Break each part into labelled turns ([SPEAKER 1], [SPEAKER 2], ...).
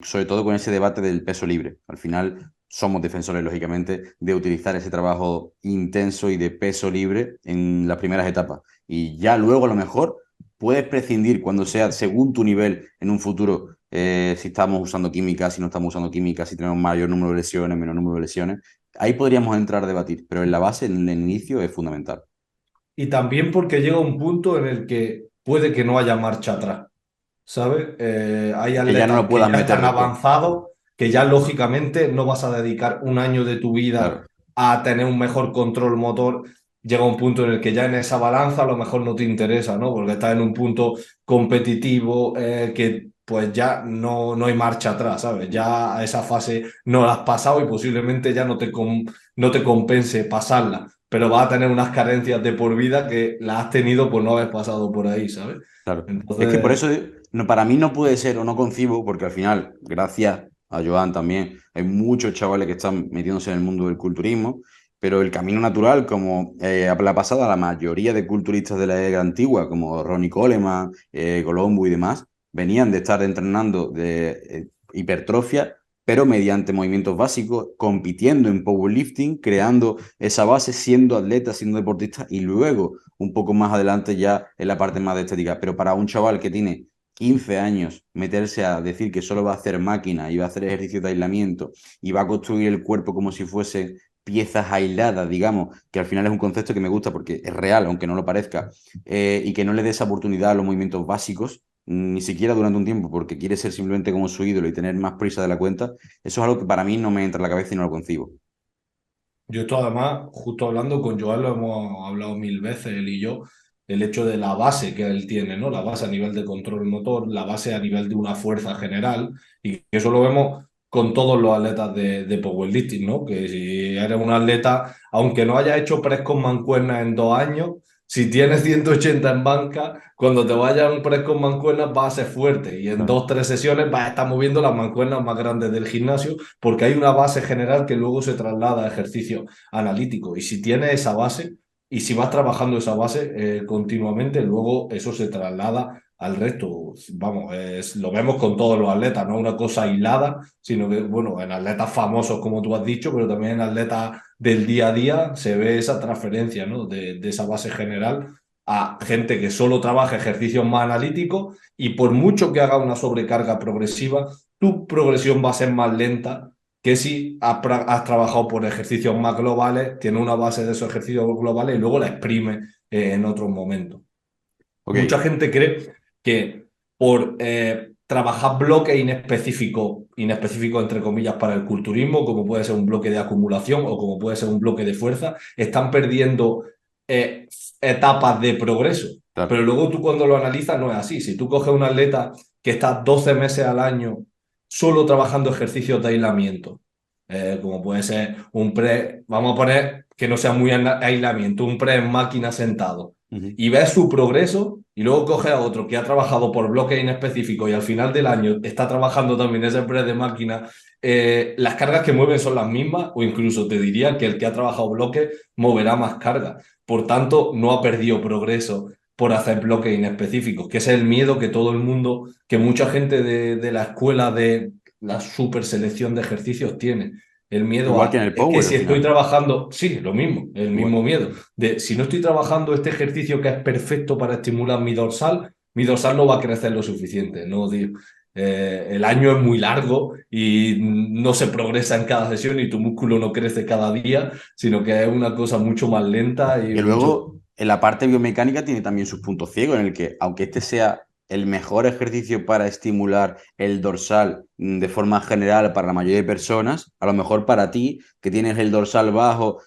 [SPEAKER 1] sobre todo con ese debate del peso libre. Al final somos defensores, lógicamente, de utilizar ese trabajo intenso y de peso libre en las primeras etapas. Y ya luego, a lo mejor, puedes prescindir cuando sea según tu nivel en un futuro, si estamos usando química, si no estamos usando química, si tenemos mayor número de lesiones, menor número de lesiones. Ahí podríamos entrar a debatir, pero en la base, en el inicio, es fundamental.
[SPEAKER 2] Y también porque llega un punto en el que puede que no haya marcha atrás, ¿sabes? Hay
[SPEAKER 1] Que ya no
[SPEAKER 2] atletas
[SPEAKER 1] lo
[SPEAKER 2] que
[SPEAKER 1] puedas
[SPEAKER 2] ya
[SPEAKER 1] meter
[SPEAKER 2] están
[SPEAKER 1] después.
[SPEAKER 2] avanzados, que ya lógicamente no vas a dedicar un año de tu vida
[SPEAKER 1] Claro.
[SPEAKER 2] a tener un mejor control motor. Llega un punto en el que ya en esa balanza a lo mejor no te interesa, ¿no? Porque estás en un punto competitivo que pues ya no hay marcha atrás, ¿sabes? Ya a esa fase no la has pasado y posiblemente ya no te compense pasarla, pero vas a tener unas carencias de por vida que las has tenido por no haber pasado por ahí, ¿sabes?
[SPEAKER 1] Claro. Es que por
[SPEAKER 2] Entonces,
[SPEAKER 1] eso no, para mí no puede ser o no concibo, porque al final, gracias a Joan también, hay muchos chavales que están metiéndose en el mundo del culturismo, pero el camino natural, como la pasada, la mayoría de culturistas de la era antigua, como Ronnie Coleman, Colombo y demás, venían de estar entrenando de hipertrofia, pero mediante movimientos básicos, compitiendo en powerlifting, creando esa base, siendo atletas, siendo deportistas, y luego un poco más adelante ya en la parte más de estética. Pero para un chaval que tiene 15 años, meterse a decir que solo va a hacer máquina y va a hacer ejercicio de aislamiento y va a construir el cuerpo como si fuese piezas aisladas, digamos, que al final es un concepto que me gusta porque es real, aunque no lo parezca, y que no le dé esa oportunidad a los movimientos básicos, ni siquiera durante un tiempo, porque quiere ser simplemente como su ídolo y tener más prisa de la cuenta, eso es algo que para mí no me entra en la cabeza y no lo concibo.
[SPEAKER 2] yo esto además, justo hablando con Joan, lo hemos hablado mil veces, él y yo, el hecho de la base que él tiene, ¿no? La base a nivel de control motor, la base a nivel de una fuerza general, y eso lo vemos con todos los atletas de powerlifting, ¿no? Que si eres un atleta, aunque no hayas hecho press con mancuernas en 2 años, si tienes 180 en banca, cuando te vayas a un press con mancuernas vas a ser fuerte y en
[SPEAKER 1] Claro.
[SPEAKER 2] 2, 3 sesiones vas a estar moviendo las mancuernas más grandes del gimnasio porque hay una base general que luego se traslada a ejercicio analítico. Y si tienes esa base y si vas trabajando esa base continuamente, luego eso se traslada al resto. Vamos, lo vemos con todos los atletas, no una cosa aislada, sino que, bueno, en atletas famosos, como tú has dicho, pero también en atletas del día a día se ve esa transferencia, ¿no? De esa base general a gente que solo trabaja ejercicios más analíticos y por mucho que haga una sobrecarga progresiva, tu progresión va a ser más lenta que si has trabajado por ejercicios más globales, tienes una base de esos ejercicios globales y luego la exprime en otros momentos. Mucha
[SPEAKER 1] Ok.
[SPEAKER 2] gente cree que por trabajar bloques inespecíficos entre comillas para el culturismo, como puede ser un bloque de acumulación o como puede ser un bloque de fuerza, están perdiendo eh, etapas de progreso.
[SPEAKER 1] Claro.
[SPEAKER 2] Pero luego tú cuando lo analizas no es así. Si tú coges un atleta que está 12 meses al año solo trabajando ejercicios de aislamiento, como puede ser un pre, vamos a poner que no sea muy aislamiento, un pre en máquina sentado
[SPEAKER 1] Ujú.
[SPEAKER 2] y ves su progreso y luego coge a otro que ha trabajado por bloques inespecíficos y al final del año está trabajando también ese press de máquina, las cargas que mueven son las mismas o incluso te diría que el que ha trabajado bloques moverá más carga. Por tanto, no ha perdido progreso por hacer bloques inespecíficos, que ese es el miedo que todo el mundo, que mucha gente de la escuela de la super selección de ejercicios tiene. El miedo
[SPEAKER 1] Igual que en
[SPEAKER 2] a,
[SPEAKER 1] el
[SPEAKER 2] es que
[SPEAKER 1] Power al
[SPEAKER 2] si estoy
[SPEAKER 1] final.
[SPEAKER 2] trabajando, sí, lo mismo, el
[SPEAKER 1] Igual.
[SPEAKER 2] mismo miedo de si no estoy trabajando este ejercicio que es perfecto para estimular mi dorsal no va a crecer lo suficiente, ¿no? El año es muy largo y no se progresa en cada sesión y tu músculo no crece cada día, sino que es una cosa mucho más lenta y
[SPEAKER 1] Que
[SPEAKER 2] mucho...
[SPEAKER 1] luego en la parte biomecánica tiene también sus puntos ciegos, en el que aunque este sea el mejor ejercicio para estimular el dorsal de forma general para la mayoría de personas, a lo mejor para ti, que tienes el dorsal bajo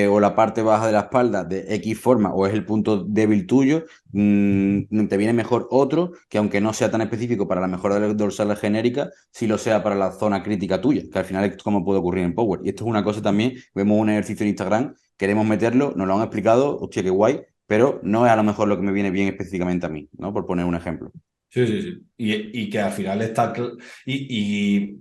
[SPEAKER 1] o la parte baja de la espalda de X forma o es el punto débil tuyo, te viene mejor otro que aunque no sea tan específico para la mejora del dorsal genérica, sí lo sea para la zona crítica tuya, que al final es como puede ocurrir en Power. Y esto es una cosa también, vemos un ejercicio en Instagram, queremos meterlo, nos lo han explicado, hostia, qué guay, pero no es a lo mejor lo que me viene bien específicamente a mí, ¿no? Por poner un ejemplo.
[SPEAKER 2] Sí, sí, sí. Y que al final está... Y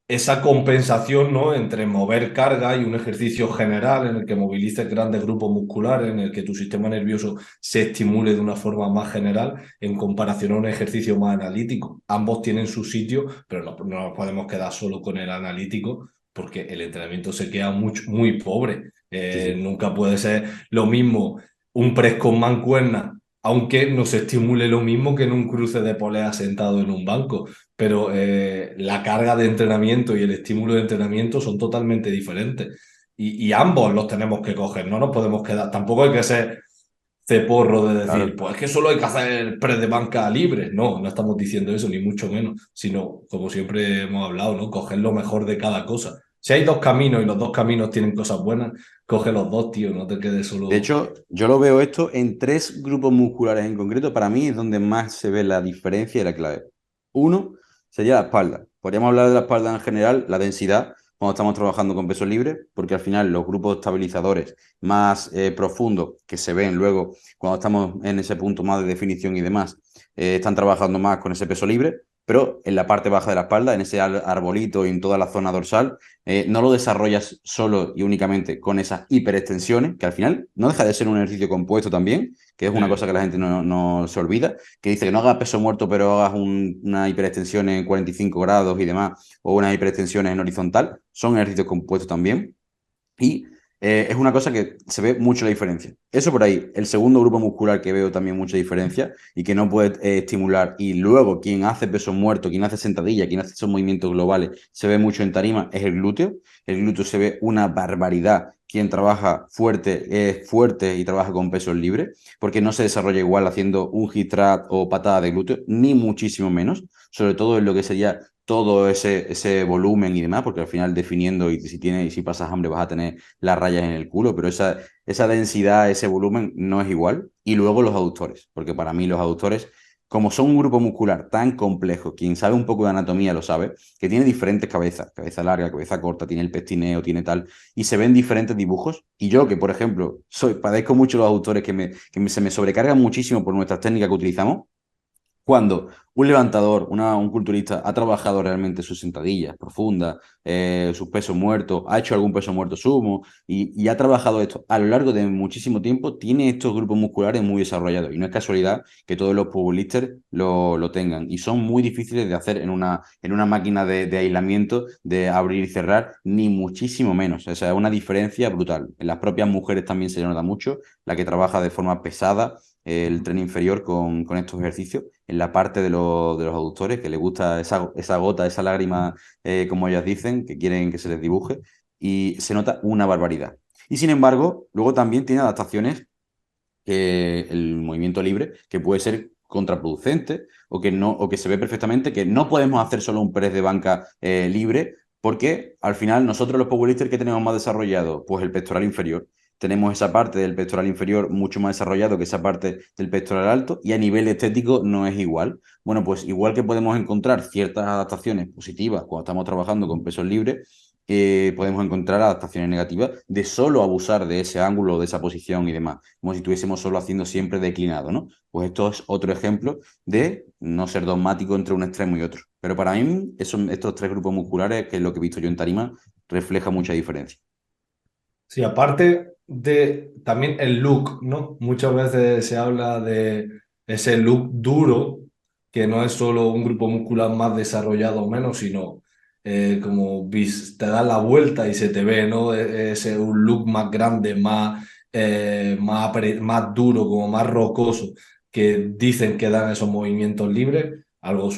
[SPEAKER 2] esa compensación, ¿no?, entre mover carga y un ejercicio general en el que movilices grandes grupos musculares, en el que tu sistema nervioso se estimule de una forma más general en comparación a un ejercicio más analítico. Ambos tienen su sitio, pero no nos podemos quedar solo con el analítico porque el entrenamiento se queda muy pobre.
[SPEAKER 1] Sí, sí.
[SPEAKER 2] Nunca puede ser lo mismo un press con mancuerna, aunque no se estimule lo mismo que en un cruce de polea sentado en un banco, pero la carga de entrenamiento y el estímulo de entrenamiento son totalmente diferentes. Y ambos los tenemos que coger, no nos podemos quedar. Tampoco hay que ser ceporro de decir,
[SPEAKER 1] Claro.
[SPEAKER 2] pues es que solo hay que hacer press de banca libre. No, no estamos diciendo eso, ni mucho menos, sino, como siempre hemos hablado, ¿no?, coger lo mejor de cada cosa. Si hay dos caminos y los dos caminos tienen cosas buenas, coge los dos, tío, no te quedes
[SPEAKER 1] De
[SPEAKER 2] solo.
[SPEAKER 1] hecho, yo lo veo esto en tres grupos musculares en concreto. Para mí es donde más se ve la diferencia y la clave. Uno sería la espalda. Podríamos hablar de la espalda en general, la densidad, cuando estamos trabajando con peso libre, porque al final los grupos estabilizadores más profundos que se ven luego cuando estamos en ese punto más de definición y demás, están trabajando más con ese peso libre, pero en la parte baja de la espalda, en ese arbolito y en toda la zona dorsal, no lo desarrollas solo y únicamente con esas hiperextensiones, que al final no deja de ser un ejercicio compuesto también, que es una cosa
[SPEAKER 2] Sí.
[SPEAKER 1] que la gente no se olvida, que dice que no hagas peso muerto, pero hagas una hiperextensión en 45 grados y demás, o una hiperextensión en horizontal, son ejercicios compuestos también. Y es una cosa que se ve mucho la diferencia. Eso por ahí. El segundo grupo muscular que veo también mucha diferencia y que no puede estimular. Y luego quien hace peso muerto, quien hace sentadilla, quien hace esos movimientos globales, se ve mucho en tarima, es el glúteo. El glúteo se ve una barbaridad. Quien trabaja fuerte es fuerte y trabaja con pesos libres, porque no se desarrolla igual haciendo un hip thrust o patada de glúteo, ni muchísimo menos, sobre todo en lo que sería todo ese volumen y demás, porque al final definiendo y si pasas hambre vas a tener las rayas en el culo, pero esa densidad, ese volumen no es igual. Y luego los aductores, porque para mí los aductores, como son un grupo muscular tan complejo, quien sabe un poco de anatomía lo sabe, que tiene diferentes cabezas, cabeza larga, cabeza corta, tiene el pectineo, tiene tal, y se ven diferentes dibujos. Y yo, que por ejemplo, padezco mucho los aductores se me sobrecargan muchísimo por nuestras técnicas que utilizamos, cuando un levantador, un culturista, ha trabajado realmente sus sentadillas profundas, sus pesos muertos, ha hecho algún peso muerto sumo y ha trabajado esto a lo largo de muchísimo tiempo, tiene estos grupos musculares muy desarrollados. Y no es casualidad que todos los powerlifters lo tengan. Y son muy difíciles de hacer en una máquina de aislamiento, de abrir y cerrar, ni muchísimo menos. O sea, es una diferencia brutal. En las propias mujeres también se nota mucho, la que trabaja de forma pesada el tren inferior con estos ejercicios en la parte de los aductores, que les gusta esa gota, esa lágrima, como ellas dicen, que quieren que se les dibuje, y se nota una barbaridad. Y sin embargo, luego también tiene adaptaciones que el movimiento libre, que puede ser contraproducente o que, no, o que se ve perfectamente que no podemos hacer solo un press de banca libre, porque al final nosotros los powerlifters que tenemos más desarrollado, pues el pectoral inferior. Tenemos esa parte del pectoral inferior mucho más desarrollado que esa parte del pectoral alto y a nivel estético no es igual. Bueno, pues igual que podemos encontrar ciertas adaptaciones positivas cuando estamos trabajando con pesos libres, podemos encontrar adaptaciones negativas de solo abusar de ese ángulo, de esa posición y demás, como si estuviésemos solo haciendo siempre declinado, ¿no? Pues esto es otro ejemplo de no ser dogmático entre un extremo y otro. Pero para mí, estos tres grupos musculares, que es lo que he visto yo en tarima, refleja mucha diferencia.
[SPEAKER 2] Sí, aparte de también el look, ¿no? Muchas veces se habla de ese look duro, que no es solo un grupo muscular más desarrollado o menos, sino como te das la vuelta y se te ve, ¿no? Ese un look más grande, más duro, como más rocoso, que dicen que dan esos movimientos libres. Algo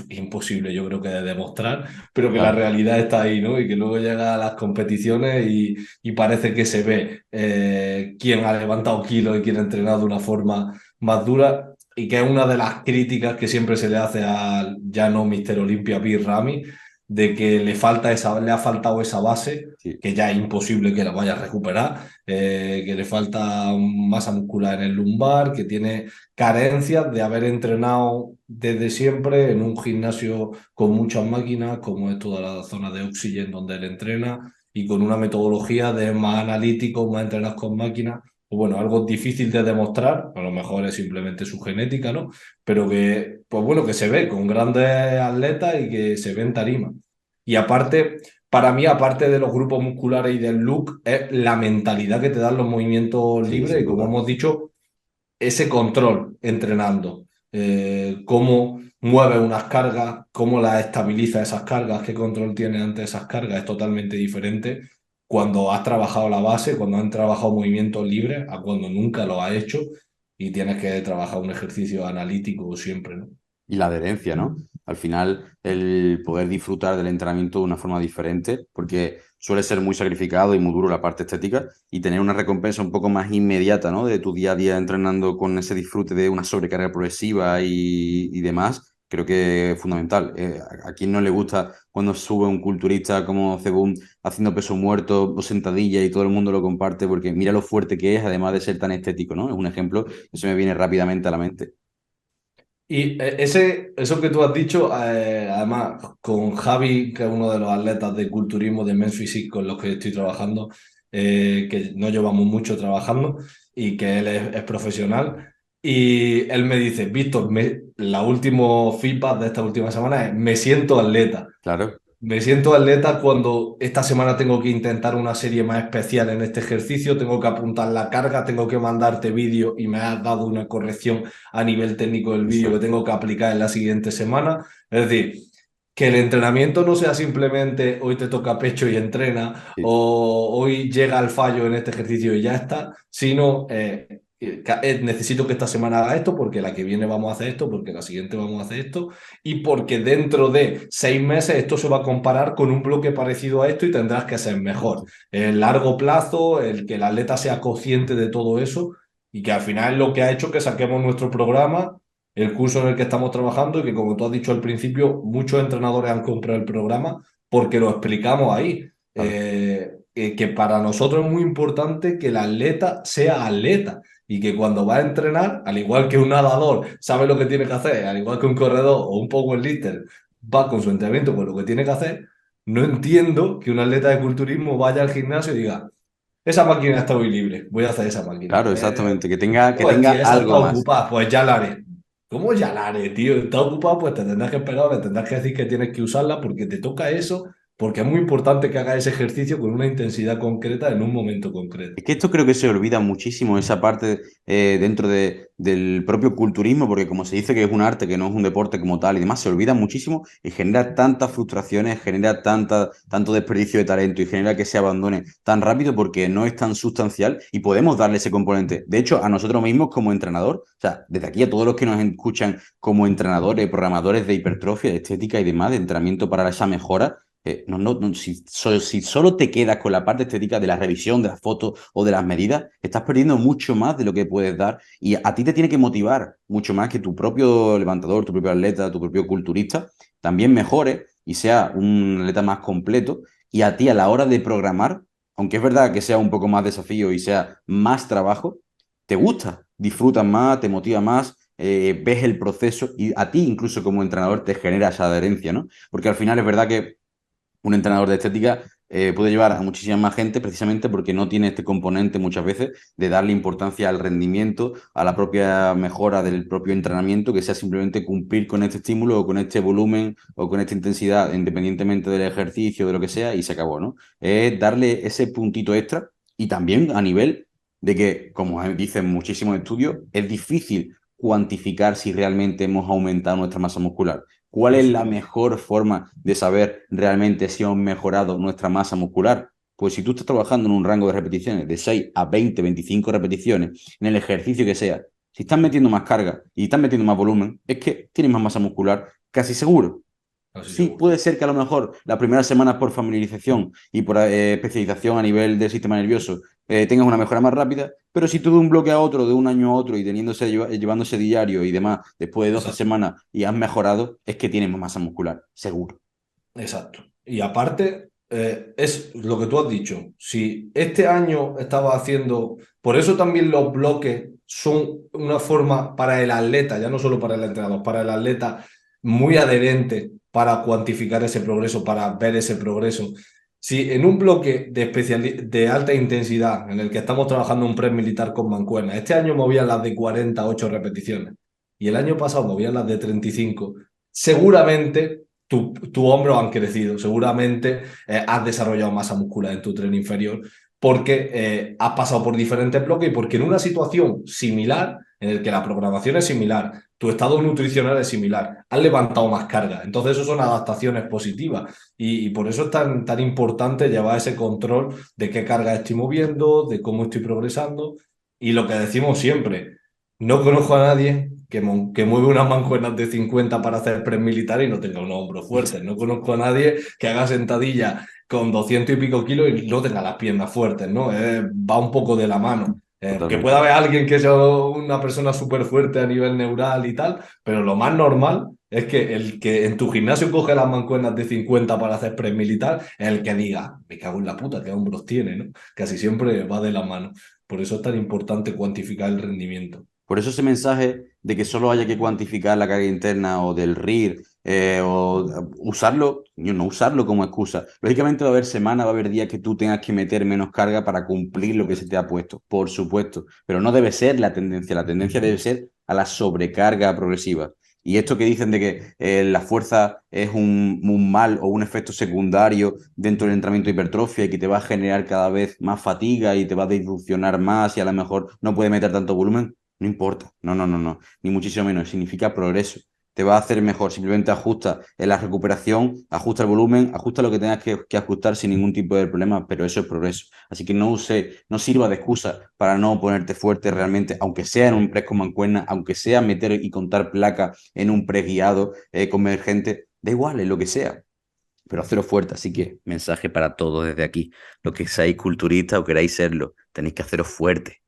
[SPEAKER 2] imposible, yo creo que de demostrar, pero que la
[SPEAKER 1] Claro.
[SPEAKER 2] realidad está ahí, ¿no? Y que luego llega a las competiciones y parece que se ve quién ha levantado kilos y quién ha entrenado de una forma más dura, y que es una de las críticas que siempre se le hace al ya no Mister Olympia Bir Rami, de que le ha faltado esa base,
[SPEAKER 1] Sí.
[SPEAKER 2] que ya es imposible que la vaya a recuperar, que le falta masa muscular en el lumbar, que tiene carencias de haber entrenado desde siempre en un gimnasio con muchas máquinas, como es toda la zona de Oxygen donde él entrena, y con una metodología de más analíticos, más entrenados con máquinas. Pues bueno, algo difícil de demostrar, a lo mejor es simplemente su genética, ¿no? Pero que, pues bueno, que se ve con grandes atletas y que se ve en tarima. Y aparte, para mí, aparte de los grupos musculares y del look, es la mentalidad que te dan los movimientos
[SPEAKER 1] Sí,
[SPEAKER 2] libres
[SPEAKER 1] sin
[SPEAKER 2] y, como
[SPEAKER 1] duda.
[SPEAKER 2] hemos dicho, ese control entrenando. Cómo mueve unas cargas, cómo las estabiliza esas cargas, qué control tiene ante esas cargas, es totalmente diferente cuando has trabajado la base, cuando has trabajado movimientos libres, a cuando nunca lo has hecho y tienes que trabajar un ejercicio analítico siempre, ¿no?
[SPEAKER 1] Y la adherencia, ¿no? Al final, el poder disfrutar del entrenamiento de una forma diferente, porque suele ser muy sacrificado y muy duro la parte estética, y tener una recompensa un poco más inmediata, ¿no? De tu día a día entrenando con ese disfrute de una sobrecarga progresiva y demás, creo que es fundamental. ¿A quién no le gusta cuando sube un culturista como Cebum haciendo peso muerto o sentadilla y todo el mundo lo comparte? Porque mira lo fuerte que es, además de ser tan estético, ¿no? Es un ejemplo que se me viene rápidamente a la mente.
[SPEAKER 2] Y eso que tú has dicho, además, con Javi, que es uno de los atletas de culturismo de Men's Physique con los que estoy trabajando, que no llevamos mucho trabajando y que él es profesional. Y él me dice, Víctor, la última feedback de esta última semana es, me siento atleta.
[SPEAKER 1] Claro.
[SPEAKER 2] Me siento atleta cuando esta semana tengo que intentar una serie más especial en este ejercicio, tengo que apuntar la carga, tengo que mandarte vídeo y me has dado una corrección a nivel técnico del vídeo
[SPEAKER 1] Eso.
[SPEAKER 2] que tengo que aplicar en la siguiente semana. Es decir, que el entrenamiento no sea simplemente hoy te toca pecho y entrena
[SPEAKER 1] Sí.
[SPEAKER 2] o hoy llega el fallo en este ejercicio y ya está, sino necesito que esta semana haga esto porque la que viene vamos a hacer esto, porque la siguiente vamos a hacer esto y porque dentro de 6 meses esto se va a comparar con un bloque parecido a esto y tendrás que ser mejor. El largo plazo, el que el atleta sea consciente de todo eso y que al final es lo que ha hecho que saquemos nuestro programa, el curso en el que estamos trabajando y que, como tú has dicho al principio, muchos entrenadores han comprado el programa porque lo explicamos ahí.
[SPEAKER 1] Claro.
[SPEAKER 2] Que para nosotros es muy importante que el atleta sea atleta y que cuando va a entrenar, al igual que un nadador sabe lo que tiene que hacer, al igual que un corredor o un powerlifter va con su entrenamiento con lo que tiene que hacer, no entiendo que un atleta de culturismo vaya al gimnasio y diga, esa máquina está hoy libre, voy a hacer esa máquina.
[SPEAKER 1] Claro, exactamente. Que
[SPEAKER 2] Pues
[SPEAKER 1] tenga
[SPEAKER 2] tía, esa está
[SPEAKER 1] algo más.
[SPEAKER 2] ocupada, pues ya la haré. ¿Cómo ya la haré, tío? Está ocupada, pues te tendrás que esperar, le tendrás que decir que tienes que usarla porque te toca eso, porque es muy importante que hagas ese ejercicio con una intensidad concreta en un momento concreto.
[SPEAKER 1] Es que esto creo que se olvida muchísimo, esa parte dentro del propio culturismo, porque como se dice que es un arte, que no es un deporte como tal y demás, se olvida muchísimo y genera tantas frustraciones, genera tanto desperdicio de talento y genera que se abandone tan rápido porque no es tan sustancial y podemos darle ese componente. De hecho, a nosotros mismos como entrenador, o sea, desde aquí a todos los que nos escuchan como entrenadores, programadores de hipertrofia, de estética y demás, de entrenamiento para esa mejora. Si solo te quedas con la parte estética de la revisión de las fotos o de las medidas, estás perdiendo mucho más de lo que puedes dar y a ti te tiene que motivar mucho más que tu propio levantador, tu propio atleta, tu propio culturista también mejore y sea un atleta más completo y a ti a la hora de programar, aunque es verdad que sea un poco más desafío y sea más trabajo, te gusta, disfrutas más, te motiva más, ves el proceso y a ti incluso como entrenador te genera esa adherencia, ¿no? Porque al final es verdad que un entrenador de estética puede llevar a muchísima más gente precisamente porque no tiene este componente muchas veces de darle importancia al rendimiento, a la propia mejora del propio entrenamiento, que sea simplemente cumplir con este estímulo o con este volumen o con esta intensidad, independientemente del ejercicio, de lo que sea, y se acabó, ¿no? Es darle ese puntito extra y también a nivel de que, como dicen muchísimos estudios, es difícil cuantificar si realmente hemos aumentado nuestra masa muscular. ¿Cuál
[SPEAKER 2] Por
[SPEAKER 1] es la
[SPEAKER 2] supuesto.
[SPEAKER 1] mejor forma de saber realmente si hemos mejorado nuestra masa muscular? Pues si tú estás trabajando en un rango de repeticiones de 6 a 20, 25 repeticiones, en el ejercicio que sea, si estás metiendo más carga y estás metiendo más volumen, es que tienes más masa muscular, casi seguro.
[SPEAKER 2] Así
[SPEAKER 1] Sí,
[SPEAKER 2] seguro.
[SPEAKER 1] puede ser que a lo mejor las primeras semanas por familiarización y por especialización a nivel del sistema nervioso tengas una mejora más rápida, pero si tú de un bloque a otro, de un año a otro y llevándose diario y demás, después de 12
[SPEAKER 2] Exacto.
[SPEAKER 1] semanas y has mejorado, es que tienes más masa muscular, seguro.
[SPEAKER 2] Exacto. Y aparte, es lo que tú has dicho. Si este año estaba haciendo, por eso también los bloques son una forma para el atleta, ya no solo para el entrenador, para el atleta muy adherente para cuantificar ese progreso, para ver ese progreso. Si en un bloque de alta intensidad en el que estamos trabajando un press militar con mancuerna, este año movían las de 48 repeticiones y el año pasado movían las de 35, seguramente tus hombros han crecido, seguramente has desarrollado masa muscular en tu tren inferior porque has pasado por diferentes bloques y porque en una situación similar, en la que la programación es similar, tu estado nutricional es similar, has levantado más carga. Entonces, eso son adaptaciones positivas y por eso es tan importante llevar ese control de qué carga estoy moviendo, de cómo estoy progresando y lo que decimos siempre. No conozco a nadie que mueve unas mancuernas de 50 para hacer press militar y no tenga unos hombros fuertes. No conozco a nadie que haga sentadilla con 200 y pico kilos y no tenga las piernas fuertes, ¿no? Va un poco de la mano. Que pueda
[SPEAKER 1] Totalmente.
[SPEAKER 2] haber alguien que sea una persona súper fuerte a nivel neural y tal, pero lo más normal es que el que en tu gimnasio coge las mancuernas de 50 para hacer press militar es el que diga, me cago en la puta, qué hombros tiene, ¿no? Casi siempre va de la mano. Por eso es tan importante cuantificar el rendimiento.
[SPEAKER 1] Por eso ese mensaje de que solo haya que cuantificar la carga interna o del RIR o usarlo, yo no usarlo como excusa. Lógicamente va a haber semanas, va a haber días que tú tengas que meter menos carga para cumplir lo que se te ha puesto, por supuesto, pero no debe ser la tendencia debe ser a la sobrecarga progresiva. Y esto que dicen de que la fuerza es un mal o un efecto secundario dentro del entrenamiento de hipertrofia y que te va a generar cada vez más fatiga y te va a disfuncionar más y a lo mejor no puede meter tanto volumen. No importa, no, no, no, no, ni muchísimo menos, significa progreso. Te va a hacer mejor, simplemente ajusta en la recuperación, ajusta el volumen, ajusta lo que tengas que ajustar sin ningún tipo de problema, pero eso es progreso. Así que no sirva de excusa para no ponerte fuerte realmente, aunque sea en un press con mancuerna, aunque sea meter y contar placa en un press guiado convergente, da igual, es lo que sea, pero hacerlo fuerte. Así que mensaje para todos desde aquí, los que seáis culturistas o queráis serlo, tenéis que haceros fuerte.